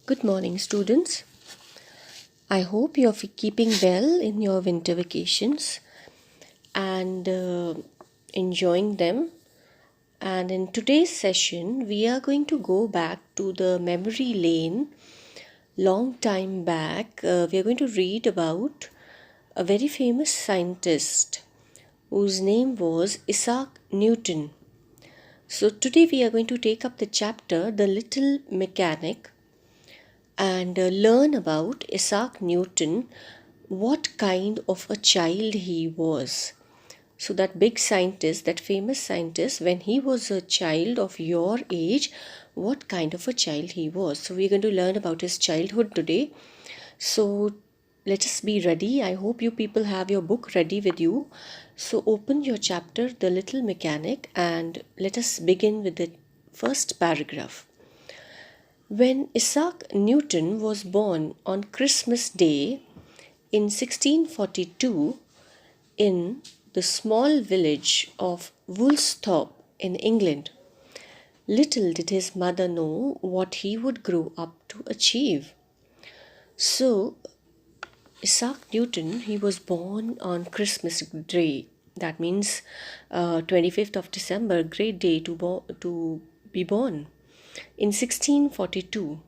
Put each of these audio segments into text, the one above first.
Good morning, students. I hope you're keeping well in your winter vacations and enjoying them. And in today's session, we are going to go back to the memory lane long time back. We are going to read about a very famous scientist whose name was Isaac Newton. So today we are going to take up the chapter The Little Mechanic and learn about Isaac Newton, what kind of a child he was. So, that big scientist, that famous scientist, when he was a child of your age, what kind of a child he was. So, we're going to learn about his childhood today. So, let us be ready. I hope you people have your book ready with you. So, open your chapter, The Little Mechanic, and let us begin with the first paragraph. When Isaac Newton was born on Christmas Day in 1642 in the small village of Woolsthorpe in England, little did his mother know what he would grow up to achieve. So, Isaac Newton, he was born on Christmas Day. That means 25th of December, great day to be born. In 1642,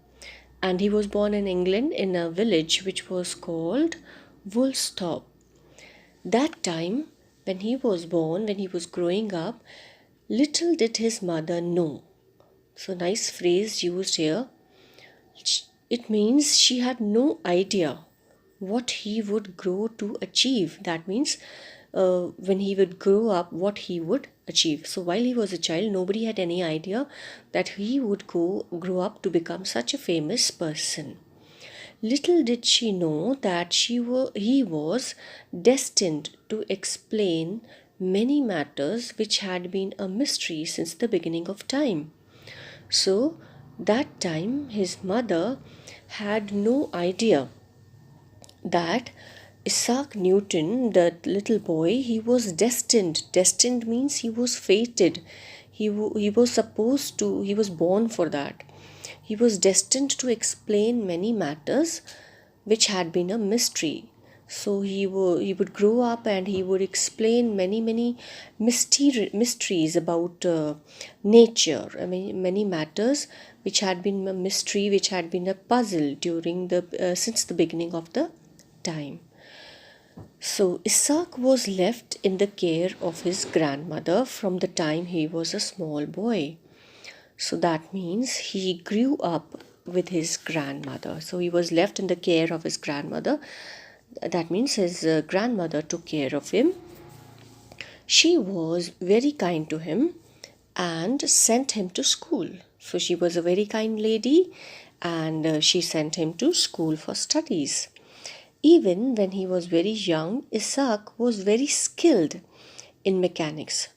and he was born in England in a village which was called Woolsthorpe. That time, when he was born, when he was growing up, little did his mother know. So, nice phrase used here. It means she had no idea what he would grow to achieve. That means when he would grow up, what he would achieve. So while he was a child, nobody had any idea that he would grow up to become such a famous person. Little did she know that he was destined to explain many matters which had been a mystery since the beginning of time. So, that time his mother had no idea that Isaac Newton, that little boy, he was destined. Destined means he was fated. He was supposed to, he was born for that. He was destined to explain many matters which had been a mystery. So he would grow up and he would explain many mysteries about nature. I mean, many matters which had been a mystery, which had been a puzzle during the since the beginning of the time. So Isaac was left in the care of his grandmother from the time he was a small boy. So that means he grew up with his grandmother. So he was left in the care of his grandmother. That means his grandmother took care of him. She was very kind to him and sent him to school. So she was a very kind lady and she sent him to school for studies. Even when he was very young, Isaac was very skilled in mechanics.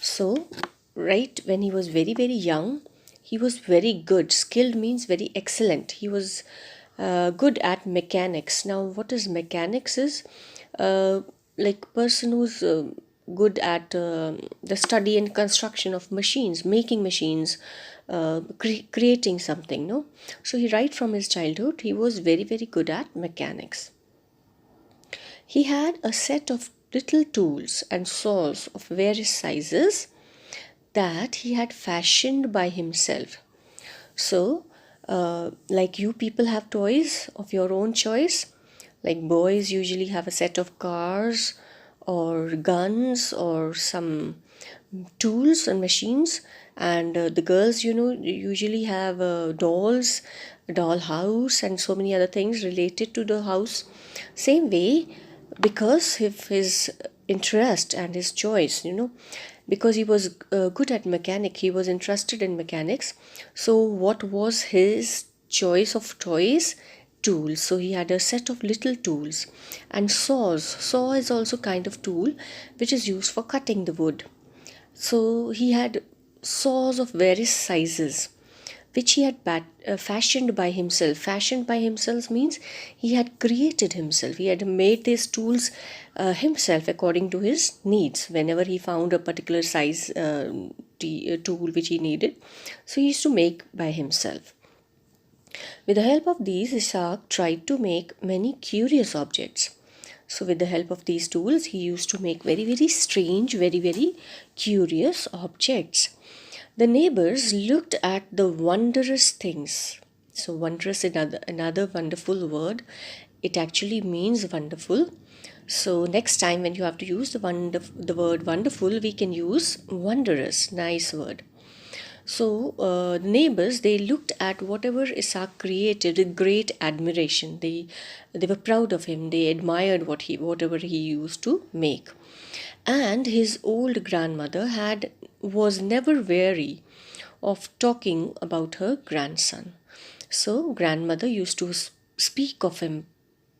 So, right when he was very young, he was very good. Skilled means very excellent. He was good at mechanics. Now, what is mechanics is like person who's good at the study and construction of machines, making machines, creating something. No, so he right from his childhood he was very good at mechanics. He had a set of little tools and saws of various sizes that he had fashioned by himself. So, like you people have toys of your own choice, like boys usually have a set of cars or guns or some tools and machines, and the girls, usually have dolls, a doll house, and so many other things related to the house. Same way, because of his interest and his choice, because he was good at mechanic, he was interested in mechanics. So what was his choice of toys? Tools. So he had a set of little tools and saws. Saw is also kind of tool which is used for cutting the wood. So he had saws of various sizes which he had fashioned by himself. Fashioned by himself means he had created himself. He had made these tools himself according to his needs. Whenever he found a particular size tool which he needed, so he used to make by himself. With the help of these, Isak tried to make many curious objects. So, with the help of these tools, he used to make very, very strange, very, very curious objects. The neighbors looked at the wondrous things. So, wondrous is another wonderful word. It actually means wonderful. So, next time when you have to use the word wonderful, we can use wondrous. Nice word. So the neighbors, they looked at whatever Isaac created with great admiration. They were proud of him. They admired whatever he used to make. And his old grandmother was never weary of talking about her grandson. So grandmother used to speak of him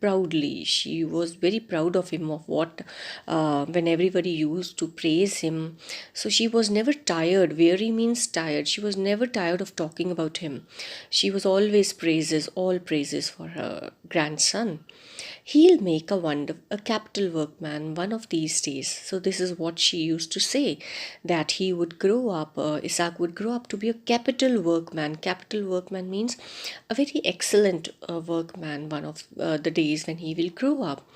proudly. She was very proud of him, of what when everybody used to praise him. So she was never tired. Weary means tired. She was never tired of talking about him. She was always all praises for her grandson. He'll make a capital workman one of these days. So this is what she used to say, that he would grow up, Isaac would grow up to be a capital workman. Capital workman means a very excellent workman one of the days when he will grow up.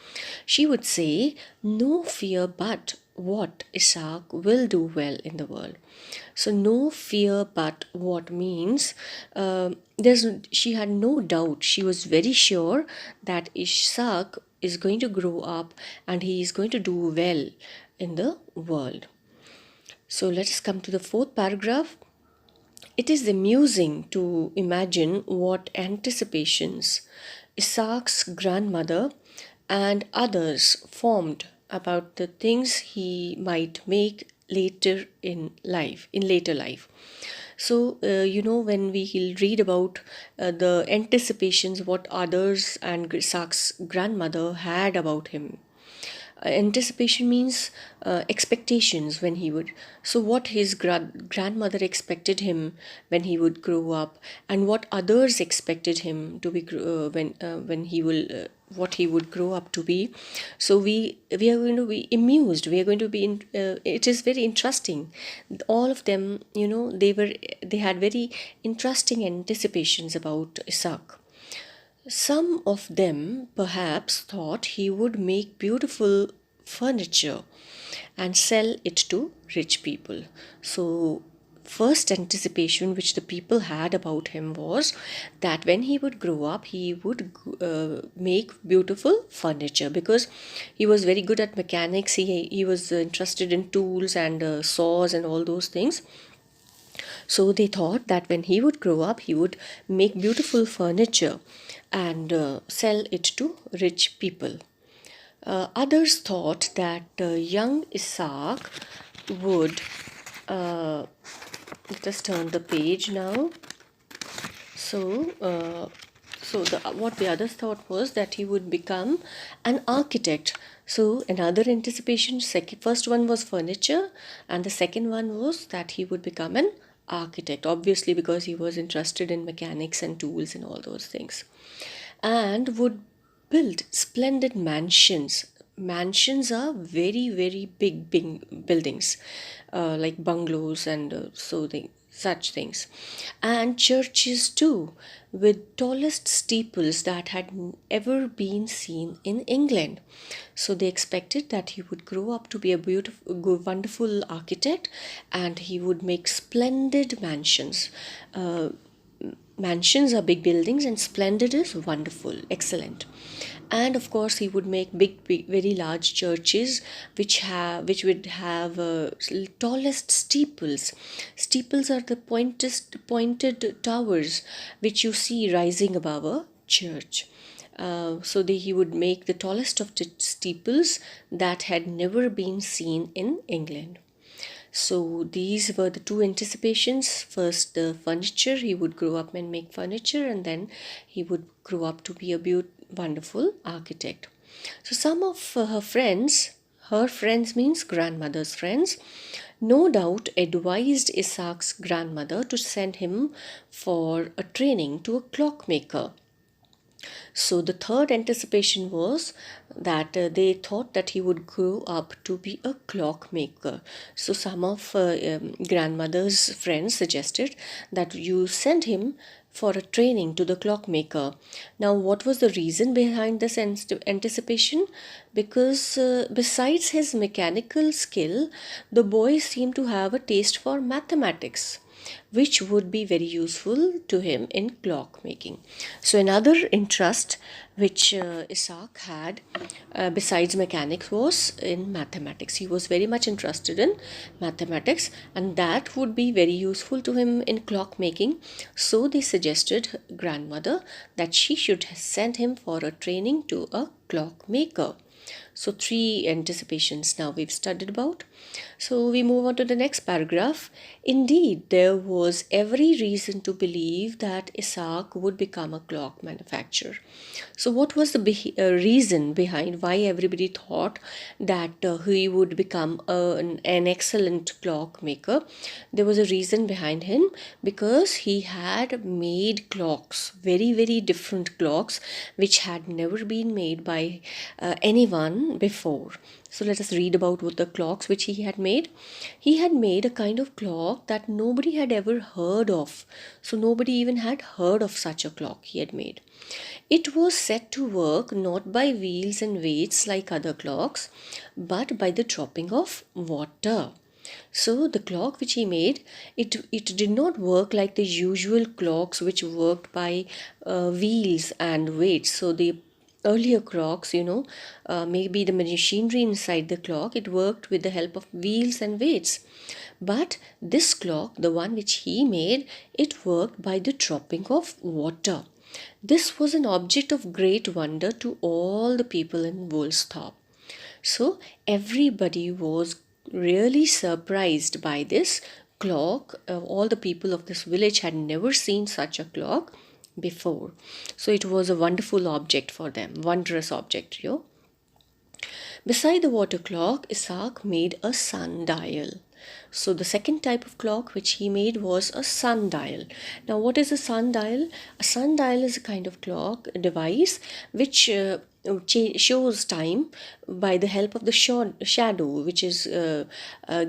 She would say, no fear but what Isaac will do well in the world. So no fear but what means she had no doubt. She was very sure that Isak is going to grow up and he is going to do well in the world. So let us come to the fourth paragraph. It is amusing to imagine what anticipations Isaac's grandmother and others formed about the things he might make in later life. So when we'll read about the anticipations what others and Isaac's grandmother had about him. Anticipation means expectations when he would. So what his grandmother expected him when he would grow up, and what others expected him to be when he will what he would grow up to be. So we are going to be amused. We are going to be it is very interesting. All of them, they had very interesting anticipations about Isaac. Some of them perhaps thought he would make beautiful furniture and sell it to rich people. So, first anticipation which the people had about him was that when he would grow up, he would make beautiful furniture, because he was very good at mechanics. He was interested in tools and saws and all those things. So they thought that when he would grow up, he would make beautiful furniture and sell it to rich people. Others thought that young Isaac would. Let us turn the page now. What the others thought was that he would become an architect. So another anticipation, first one was furniture, and the second one was that he would become an architect, obviously because he was interested in mechanics and tools and all those things, and would build splendid mansions. Mansions are very, very big buildings, like bungalows and such things, and churches too, with tallest steeples that had ever been seen in England. So they expected that he would grow up to be a beautiful, wonderful architect, and he would make splendid mansions. Mansions are big buildings, and splendid is wonderful, excellent. And of course he would make big, very large churches which would have tallest steeples. Steeples are the pointed towers which you see rising above a church. He would make the tallest of the steeples that had never been seen in England. So these were the two anticipations. First, the furniture. He would grow up and make furniture, and then he would grow up to be a wonderful architect. So some of her friends means grandmother's friends, no doubt advised Isaac's grandmother to send him for a training to a clockmaker. So the third anticipation was that they thought that he would grow up to be a clockmaker. So some of grandmother's friends suggested that you send him for a training to the clockmaker. Now, what was the reason behind this anticipation? Because besides his mechanical skill, the boy seemed to have a taste for mathematics, which would be very useful to him in clock making. So, another interest which Isak had besides mechanics was in mathematics. He was very much interested in mathematics, and that would be very useful to him in clock making. So, they suggested grandmother that she should send him for a training to a clockmaker. So, three anticipations now we've studied about. So, we move on to the next paragraph. Indeed, there was every reason to believe that Isak would become a clock manufacturer. So, what was the reason behind why everybody thought that he would become an excellent clockmaker? There was a reason behind him, because he had made clocks, very, very different clocks, which had never been made by anyone before. So let us read about what the clocks which he had made. He had made a kind of clock that nobody had ever heard of. So nobody even had heard of such a clock he had made. It was set to work not by wheels and weights like other clocks, but by the dropping of water. So the clock which he made, it did not work like the usual clocks which worked by wheels and weights. So the earlier clocks, maybe the machinery inside the clock, it worked with the help of wheels and weights. But this clock, the one which he made, it worked by the dropping of water. This was an object of great wonder to all the people in Woolsthorpe. So everybody was really surprised by this clock. All the people of this village had never seen such a clock before. So it was a wonderful object for them, wondrous object, Beside the water clock, Isak made a sundial. So the second type of clock which he made was a sundial. Now, what is a sundial? A sundial is a kind of clock, a device which shows time by the help of the shadow which is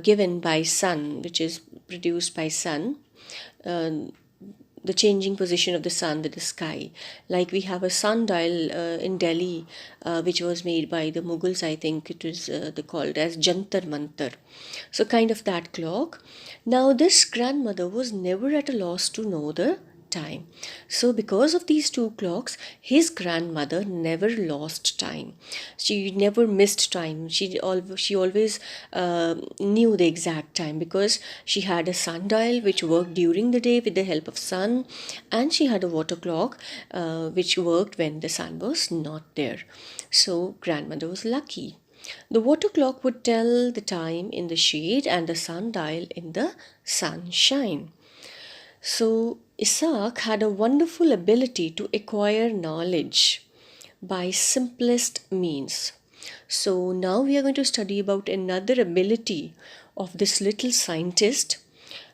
given by sun, which is produced by sun. The changing position of the sun with the sky. Like we have a sundial in Delhi, which was made by the Mughals, I think it is called as Jantar Mantar. So kind of that clock. Now this grandmother was never at a loss to know the time. So because of these two clocks, his grandmother never lost time. She never missed time. She always knew the exact time, because she had a sundial which worked during the day with the help of sun, and she had a water clock which worked when the sun was not there. So grandmother was lucky. The water clock would tell the time in the shade and the sundial in the sunshine. So Isak had a wonderful ability to acquire knowledge by simplest means. So now we are going to study about another ability of this little scientist.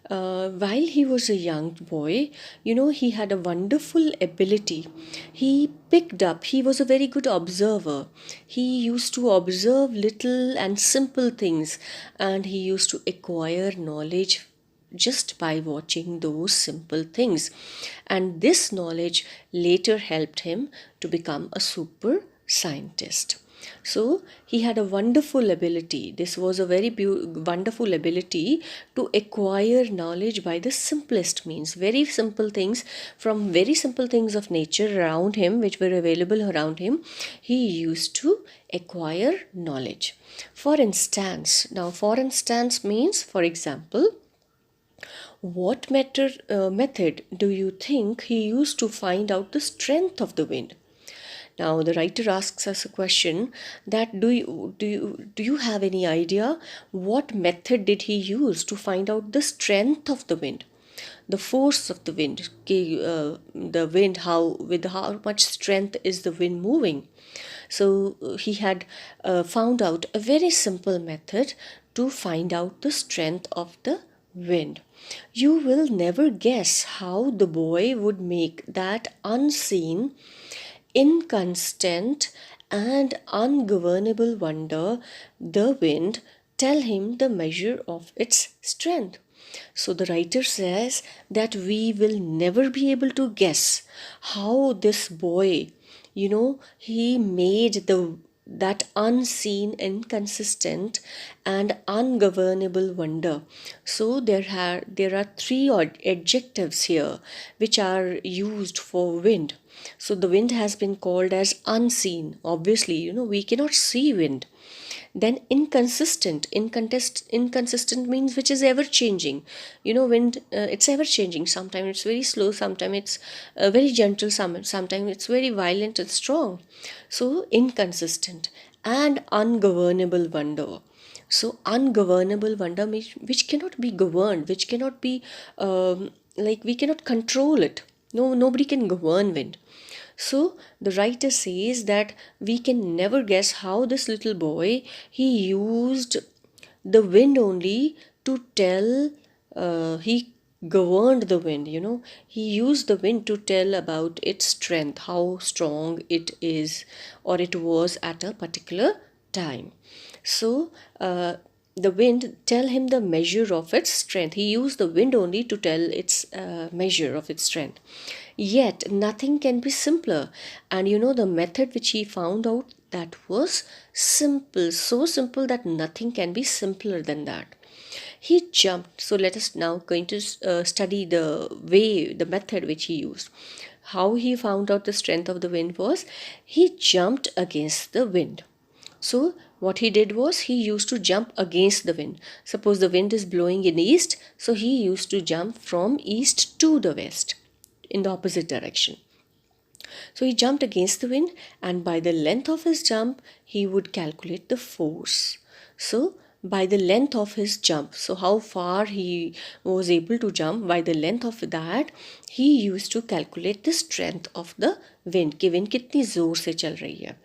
While he was a young boy, he had a wonderful ability. He was a very good observer. He used to observe little and simple things, and he used to acquire knowledge just by watching those simple things. And this knowledge later helped him to become a super scientist. So he had a wonderful ability. This was a very wonderful ability to acquire knowledge by the simplest means. Very simple things, from very simple things of nature around him, which were available around him, he used to acquire knowledge. For instance means, for example, what method do you think he used to find out the strength of the wind? Now the writer asks us a question that do you have any idea what method did he use to find out the strength of the wind? The force of the wind, the wind, with how much strength is the wind moving? So he had found out a very simple method to find out the strength of the wind. You will never guess how the boy would make that unseen, inconstant, and ungovernable wonder, the wind, tell him the measure of its strength. So the writer says that we will never be able to guess how this boy, he made that unseen, inconsistent, and ungovernable wonder. So there are three adjectives here which are used for wind. So the wind has been called as unseen. Obviously, we cannot see wind. Then inconsistent means which is ever changing. Wind, it's ever changing. Sometimes it's very slow, sometimes it's very gentle, sometimes it's very violent and strong. So inconsistent. And ungovernable wonder. So ungovernable wonder means which cannot be governed, which cannot be like we cannot control it. No, nobody can govern wind. So the writer says that we can never guess how this little boy, he used the wind only to tell, he governed the wind, he used the wind to tell about its strength, how strong it is or it was at a particular time. So the wind tell him the measure of its strength. He used the wind only to tell its measure of its strength. Yet nothing can be simpler. And the method which he found out, that was simple, so simple that nothing can be simpler than that. He jumped. So let us now going to study the method which he used. How he found out the strength of the wind was, he jumped against the wind. So what he did was, he used to jump against the wind. Suppose the wind is blowing in east, so he used to jump from east to the west, in the opposite direction. So he jumped against the wind, and by the length of his jump, he would calculate the force. So by the length of his jump, so how far he was able to jump, by the length of that, he used to calculate the strength of the wind, कि wind कितनी जोर से चल रही है.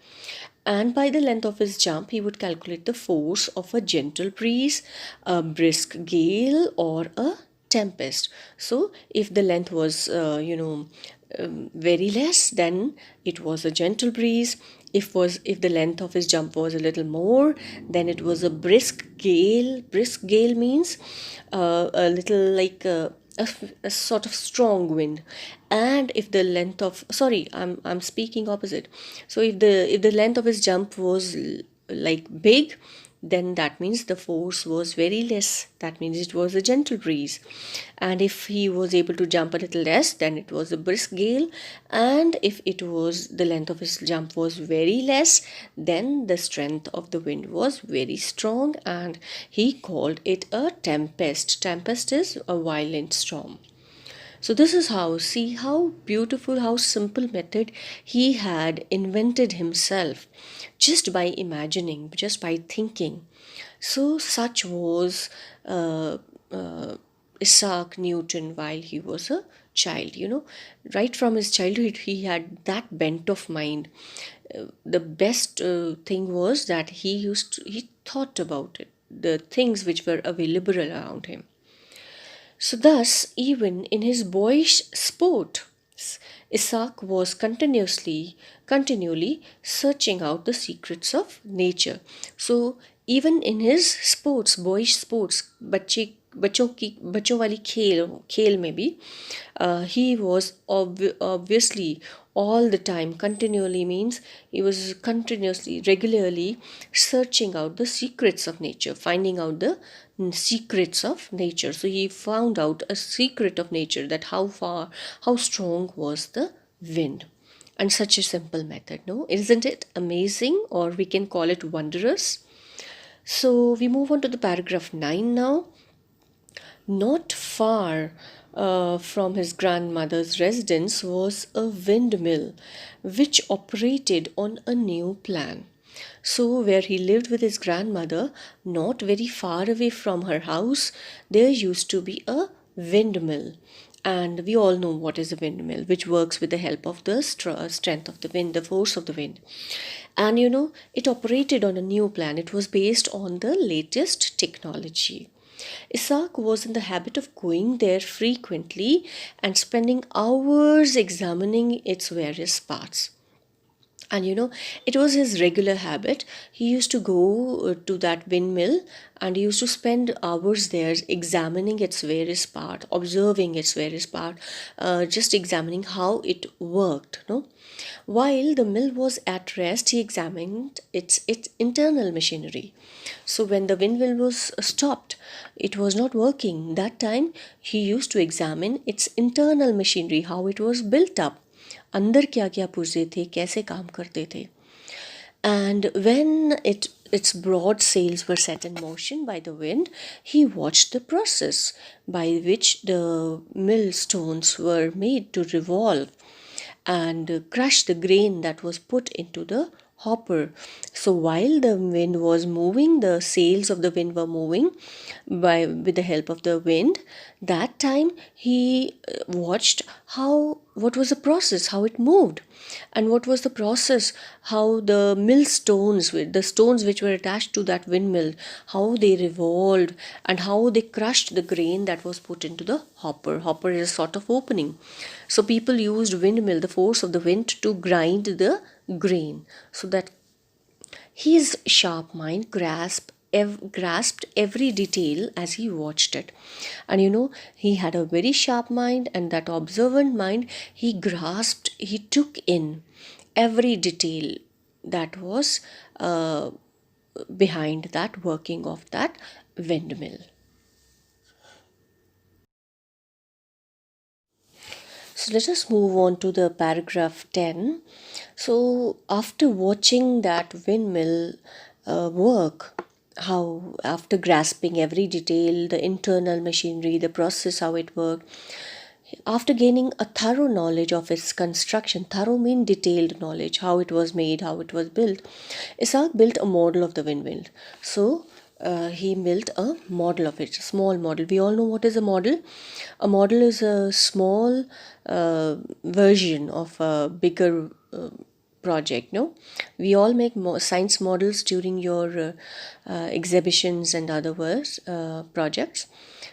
And by the length of his jump, he would calculate the force of a gentle breeze, a brisk gale, or a tempest. So if the length was, very less, then it was a gentle breeze. If the length of his jump was a little more, then it was a brisk gale. Brisk gale means a little like a sort of strong wind. And if the length of, sorry, I'm speaking opposite. So if the length of his jump was like big, then that means the force was very less. That means it was a gentle breeze. And if he was able to jump a little less, then it was a brisk gale. And if the length of his jump was very less, then the strength of the wind was very strong, and he called it a tempest. Tempest is a violent storm. So this is see how beautiful, how simple method he had invented himself, just by imagining, just by thinking. So such was Isaac Newton while he was a child. Right from his childhood, he had that bent of mind. The best thing was that he thought about it, the things which were available around him. So thus, even in his boyish sport, Isak was continually searching out the secrets of nature. So even in his sports, boyish sports, बच्चों वाली खेल में भी he was obviously all the time, continually means he was continuously, regularly searching out the secrets of nature, finding out the secrets of nature. So he found out a secret of nature, that how strong was the wind. And such a simple method, no? Isn't it amazing? Or we can call it wondrous. So we move on to the paragraph 9 now. Not far from his grandmother's residence was a windmill which operated on a new plan. So where he lived with his grandmother, not very far away from her house, there used to be a windmill. And we all know what is a windmill, which works with the help of the strength of the wind, the force of the wind. And it operated on a new plan. It was based on the latest technology. Isak was in the habit of going there frequently and spending hours examining its various parts. And it was his regular habit. He used to go to that windmill, and he used to spend hours there examining its various part, observing its various part, just examining how it worked. No, while the mill was at rest, he examined its internal machinery. So when the windmill was stopped, it was not working. That time he used to examine its internal machinery, how it was built up, अंदर क्या क्या पुर्जे थे, कैसे काम करते थे. And when its broad sails were set in motion by the wind, he watched the process by which the millstones were made to revolve and crush the grain that was put into the hopper. So while the wind was moving, the sails of the wind were moving with the help of the wind. That time he watched what was the process, how it moved, and what was the process, how the millstones, the stones which were attached to that windmill, how they revolved and how they crushed the grain that was put into the hopper. Hopper is a sort of opening. So people used windmill, the force of the wind, to grind the grain, so that his sharp mind grasped every detail as he watched it. And he had a very sharp mind, and that observant mind, he took in every detail that was behind that working of that windmill. So let us move on to the paragraph 10. So after watching that windmill work, how after grasping every detail, the internal machinery, the process, how it worked, after gaining a thorough knowledge of its construction, thorough mean detailed knowledge, how it was made, how it was built, Isak built a model of the windmill. So he built a model of it, a small model. We all know what is a model. A model is a small version of a bigger project. No, we all make science models during your exhibitions and other projects.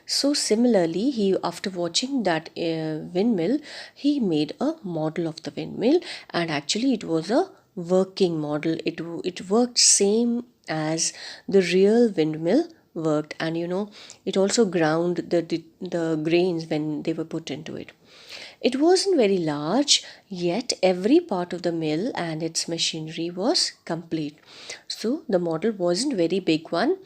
So similarly, after watching that windmill, he made a model of the windmill, and actually it was a working model. It worked same as the real windmill worked, and it also ground the grains when they were put into it. It wasn't very large, yet every part of the mill and its machinery was complete. So the model wasn't very big one,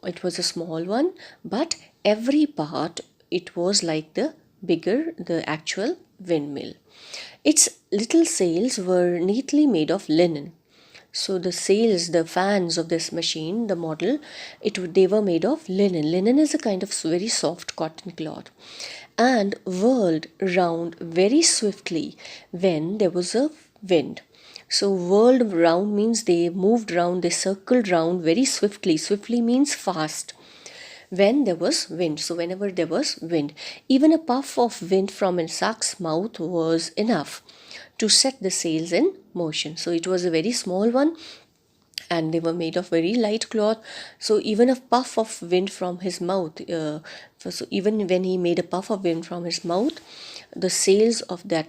it was a small one, but every part, it was like the actual windmill. Its little sails were neatly made of linen. So the sails, the fans of this machine, the model, they were made of linen. Linen is a kind of very soft cotton cloth, and whirled round very swiftly when there was a wind. So whirled round means they moved round, they circled round very swiftly. Swiftly means fast. When there was wind. So whenever there was wind, even a puff of wind from Isak's mouth was enough to set the sails in motion. So it was a very small one, and they were made of very light cloth. So even a puff of wind from his mouth, so even when he made a puff of wind from his mouth, the sails of that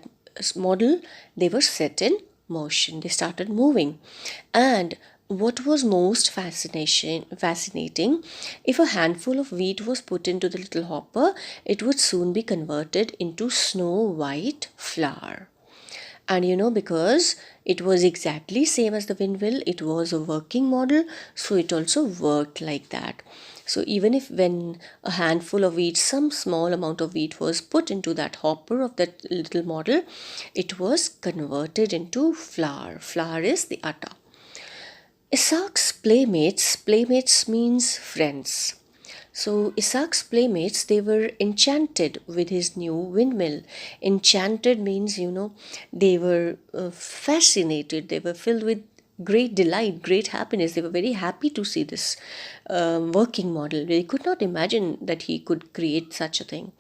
model, they were set in motion. They started moving. And what was most fascinating, if a handful of wheat was put into the little hopper, it would soon be converted into snow white flour. And because it was exactly same as the windmill, it was a working model, so it also worked like that. So even if when a handful of wheat, some small amount of wheat was put into that hopper of that little model, it was converted into flour. Flour is the atta. Isak's playmates means friends. So Isak's playmates, they were enchanted with his new windmill. Enchanted means, they were fascinated. They were filled with great delight, great happiness. They were very happy to see this working model. They could not imagine that he could create such a thing.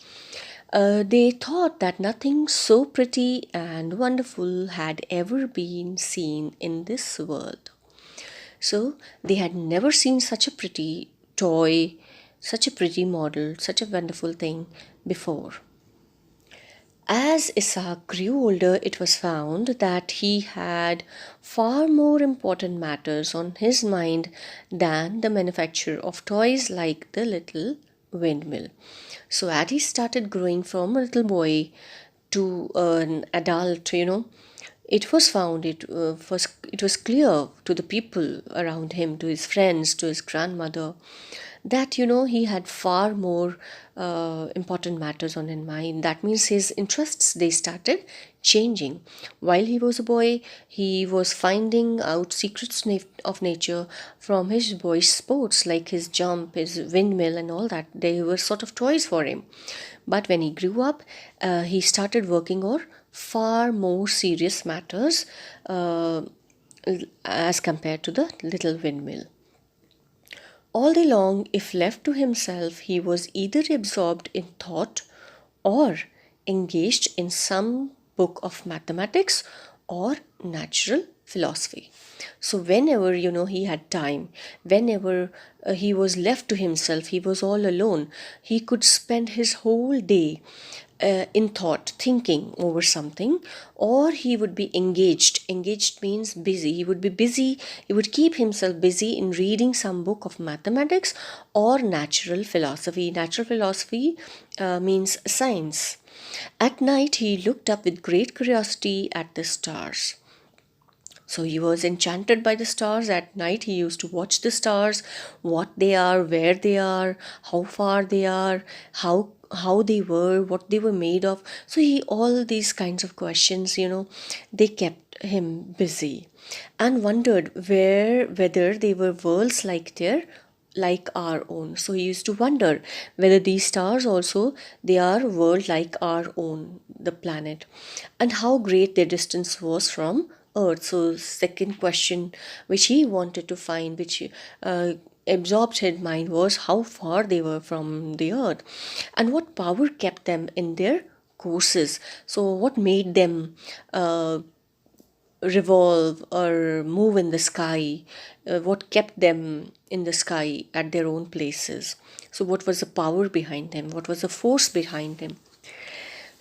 They thought that nothing so pretty and wonderful had ever been seen in this world. So they had never seen such a pretty toy, such a pretty model, such a wonderful thing before. As Isak grew older, it was found that he had far more important matters on his mind than the manufacture of toys like the little windmill. So, as he started growing from a little boy to an adult, it was found it was clear to the people around him, to his friends, to his grandmother, that he had far more important matters on his mind. That means his interests, they started changing. While he was a boy, he was finding out secrets of nature from his boyish sports, like his jump, his windmill, and all that. They were sort of toys for him. But when he grew up, he started working on far more serious matters as compared to the little windmill. All day long, if left to himself, he was either absorbed in thought or engaged in some book of mathematics or natural philosophy. So, whenever he had time, whenever he was left to himself, he was all alone, he could spend his whole day in thought, thinking over something, or he would be engaged. Engaged means busy. He would be busy, he would keep himself busy in reading some book of mathematics or natural philosophy. Natural philosophy means science. At night, he looked up with great curiosity at the stars. So he was enchanted by the stars. At night, he used to watch the stars, what they are, where they are, how far they are, how they were, what they were made of. So he all these kinds of questions, they kept him busy, and wondered whether they were worlds like our own. So he used to wonder whether these stars also, they are world like our own, the planet, and how great their distance was from earth. So second question which he wanted to find, which absorbed his mind, was how far they were from the earth, and what power kept them in their courses. So what made them revolve or move in the sky, what kept them in the sky at their own places. So what was the power behind them, what was the force behind them.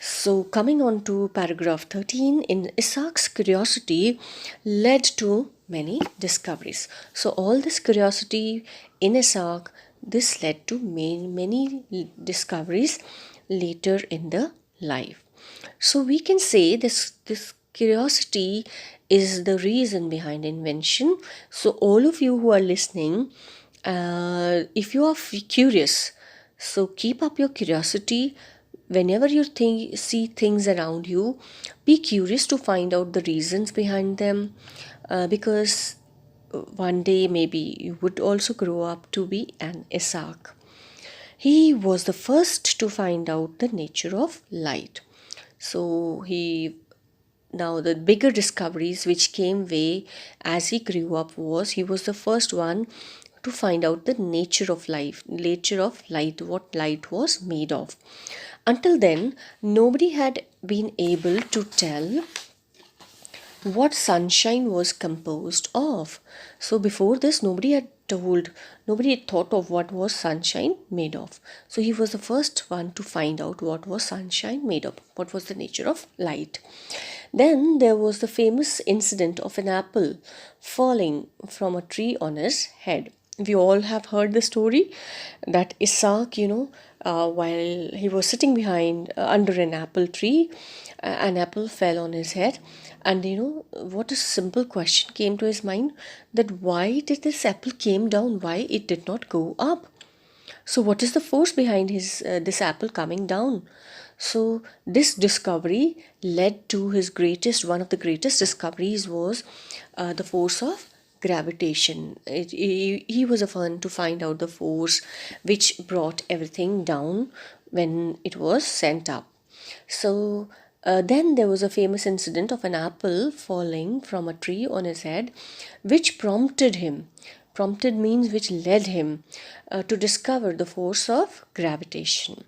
So coming on to paragraph 13, in Isak's curiosity led to many discoveries. So all this curiosity in Isak, this led to many discoveries later in the life. So we can say this curiosity is the reason behind invention. So all of you who are listening, if you are curious, so keep up your curiosity. Whenever you see things around you, be curious to find out the reasons behind them, because one day maybe you would also grow up to be an Isak. He was the first to find out the nature of light. So now the bigger discoveries which came way as he grew up was, he was the first one to find out the nature of light, what light was made of. Until then, nobody had been able to tell what sunshine was composed of. So before this, nobody had thought of what was sunshine made of. So he was the first one to find out what was sunshine made of, what was the nature of light. Then there was the famous incident of an apple falling from a tree on his head. We all have heard the story that Isak, while he was sitting behind under an apple tree, an apple fell on his head. And what a simple question came to his mind, that why did this apple came down? Why it did not go up? So what is the force behind this apple coming down? So this discovery led to one of the greatest discoveries was the force of gravitation. He was a one to find out the force which brought everything down when it was sent up. So then there was a famous incident of an apple falling from a tree on his head, which prompted him. Prompted means which led him to discover the force of gravitation.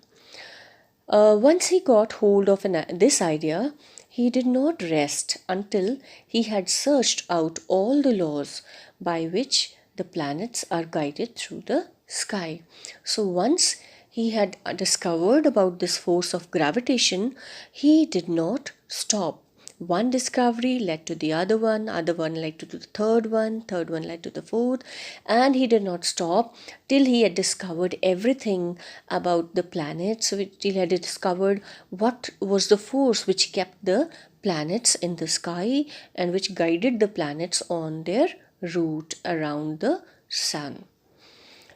Once he got hold of this idea, he did not rest until he had searched out all the laws by which the planets are guided through the sky. So once he had discovered about this force of gravitation, he did not stop. One discovery led to the other one led to the third one led to the fourth, and he did not stop till he had discovered everything about the planets, till he had discovered what was the force which kept the planets in the sky and which guided the planets on their route around the sun.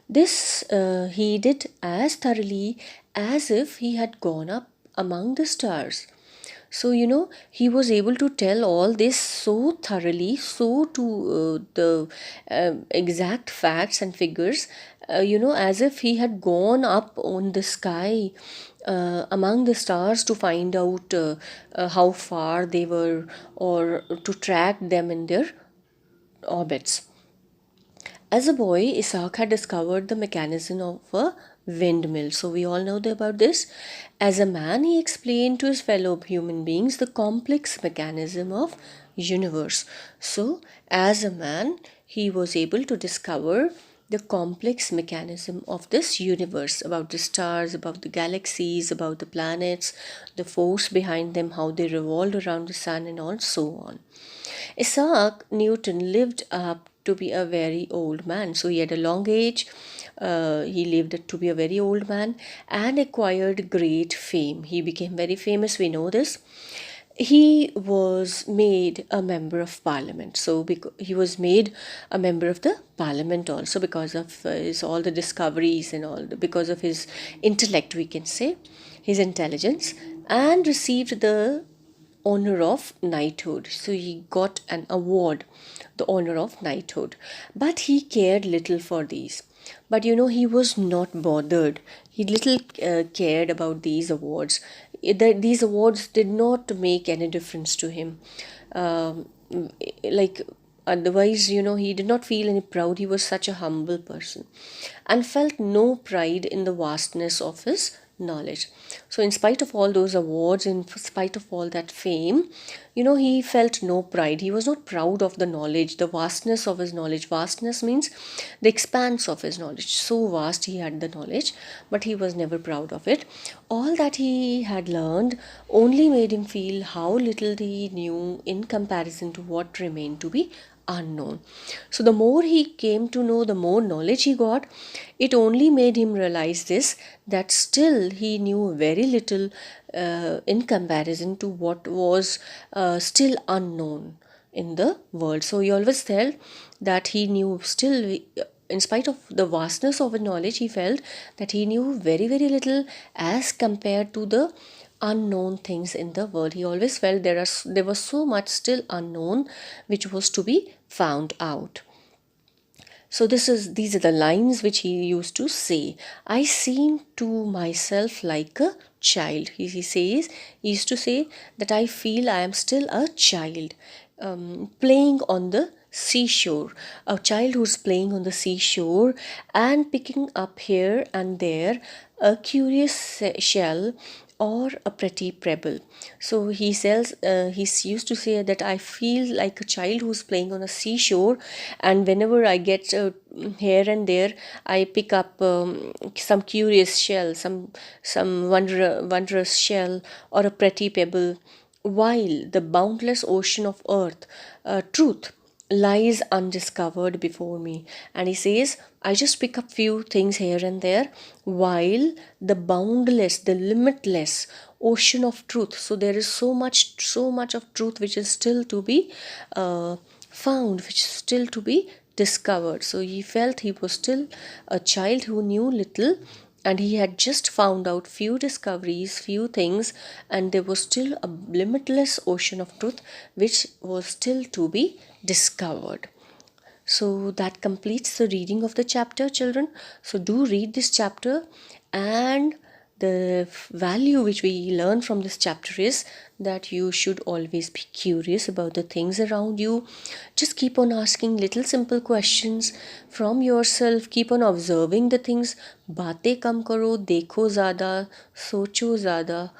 This he did as thoroughly as if he had gone up among the stars. So, he was able to tell all this so thoroughly, so to the exact facts and figures, as if he had gone up on the sky among the stars to find out how far they were, or to track them in their orbits. As a boy, Isak had discovered the mechanism of a windmill. So we all know about this. As a man, he explained to his fellow human beings the complex mechanism of universe. So as a man, he was able to discover the complex mechanism of this universe, about the stars, about the galaxies, about the planets, the force behind them, how they revolved around the sun, and all so on. Isaac Newton lived up to be a very old man. So he had a long age. He lived to be a very old man and acquired great fame. He became very famous, we know this. He was made a member of parliament. So he was made a member of the parliament also because of his all the discoveries and because of his intellect, we can say, his intelligence, and received the honor of knighthood. So he got an award, the honor of knighthood. But he cared little for these. But he was not bothered. He little cared about these awards. These awards did not make any difference to him. Like otherwise, he did not feel any proud. He was such a humble person and felt no pride in the vastness of his knowledge. So in spite of all those awards, in spite of all that fame, he felt no pride. He was not proud of the knowledge, the vastness of his knowledge. Vastness means the expanse of his knowledge. So vast he had the knowledge, but he was never proud of it. All that he had learned only made him feel how little he knew in comparison to what remained to be unknown. So the more he came to know, the more knowledge he got. It only made him realize this, that still he knew very little in comparison to what was still unknown in the world. So he always felt that he knew still, in spite of the vastness of his knowledge, he felt that he knew very, very little as compared to the unknown things in the world. He always felt there was so much still unknown which was to be found out. So these are the lines which he used to say. I seem to myself like a child. He used to say that I feel I am still a child, playing on the seashore. A child who's playing on the seashore and picking up here and there a curious shell or a pretty pebble. So he used to say that I feel like a child who's playing on a seashore, and whenever I get here and there, I pick up some curious shell, some wondrous shell or a pretty pebble, while the boundless ocean of earth, truth, lies undiscovered before me. And he says, I just pick up few things here and there, while the boundless, the limitless ocean of truth, so there is so much of truth which is still to be found, which is still to be discovered. So he felt he was still a child who knew little, and he had just found out few discoveries, few things, and there was still a limitless ocean of truth which was still to be discovered. So that completes the reading of the chapter, children. So do read this chapter, and the value which we learn from this chapter is that you should always be curious about the things around you. Just keep on asking little simple questions from yourself. Keep on observing the things. Baatein kam karo, dekho zyada, socho zyada.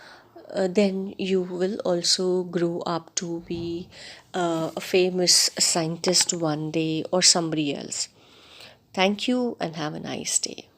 Then you will also grow up to be a famous scientist one day or somebody else. Thank you and have a nice day.